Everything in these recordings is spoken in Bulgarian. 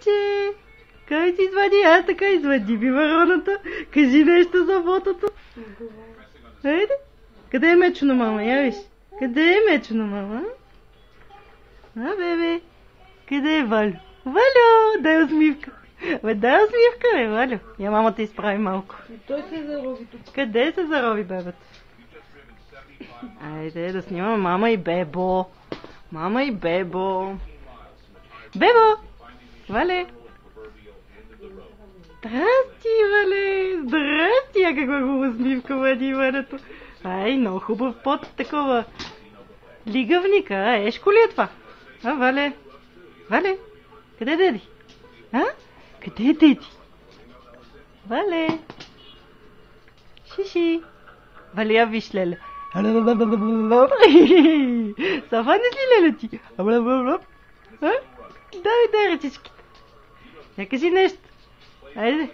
Валюче! Кой си извади? Аз така извади бивароната. Кажи нещо за ботото. Хайде. Къде е мечо на мама? Я виж. Къде е мечо на мама? А, бебе. Къде е Валю? Валю! Дай усмивка. Бе, дай усмивка, бе, Валю. Я мама те изправи малко. И той се зарови тук. Къде се зарови бебето? Айде да снимам мама и Бебо. Мама и Бебо. Бебо! Вале! Здрасти, Вале! Здрасти! А каква хубава усмивка вади Валето. Ай, много хубав пот, такова. Лигавника. Ешко ли е това? А, Вале? Вале? Къде е деди? А? Къде е деди? Вале? Шиши. Вале, я виж, леле. Сафанеш ли, леле, ти? А? Дай ръчичките. Я кажи нещо. Айде.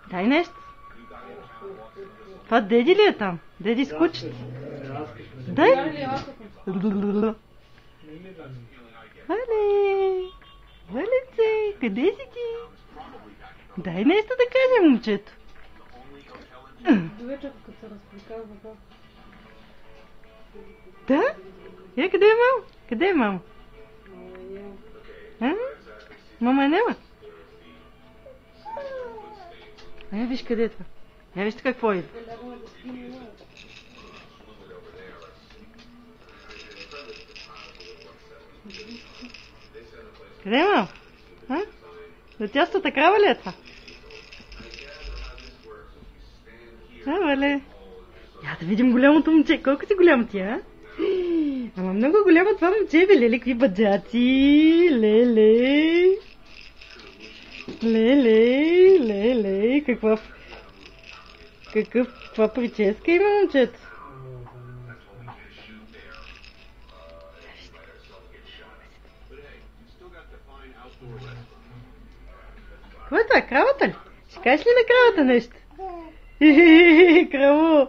Дай нещо. Това деди ли е там? Деди с кучето. Дай. Вале. Валеце, къде си ти? Дай нещо да каже, момчето. Човечето като се разприказва. Да? Къде е мама? Къде е мама? А? Мама няма. Я виж къде е това. Я виж какво е. Къде е мама? За тястата крава ли е това? Вале. Я да видим голямото момче. Колко си голямо ти, а? Ама много голямо това момче, бе, леле, какви баджаци. Леле. Леле. Каква прическа има момчето. Какво е това? Кравата ли? Ще кажеш ли на кравата нещо? Краво!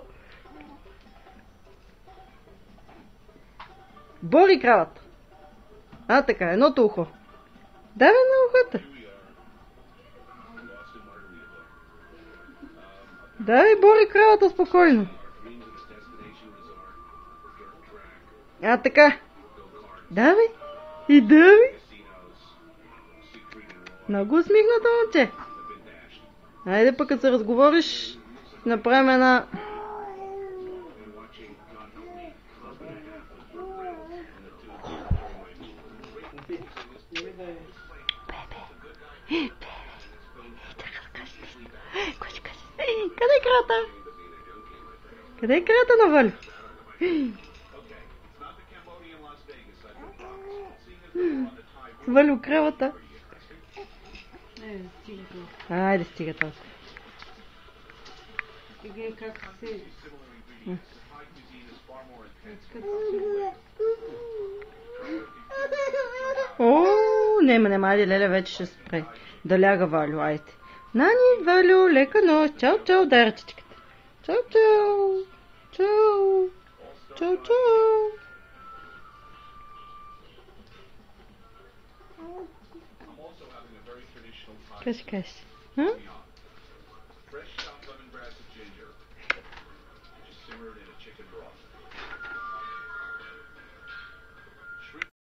Бори кравата. А, така, едното ухо. Давай на ухото. Давай, бори кравата спокойно. А, така. Давай. И давай. Много усмихната, момче. Айде пък, като се разговориш, направим една... Къде е крата? Къде е крата на Валю? Валю кравата. Айде, стига това. Как се... Нема, айде, леле, вече ще спре. Да ляга Валю, айде. Нани, Валю, лека нощ. Чао, дай ръчичката. Чао. Кажи.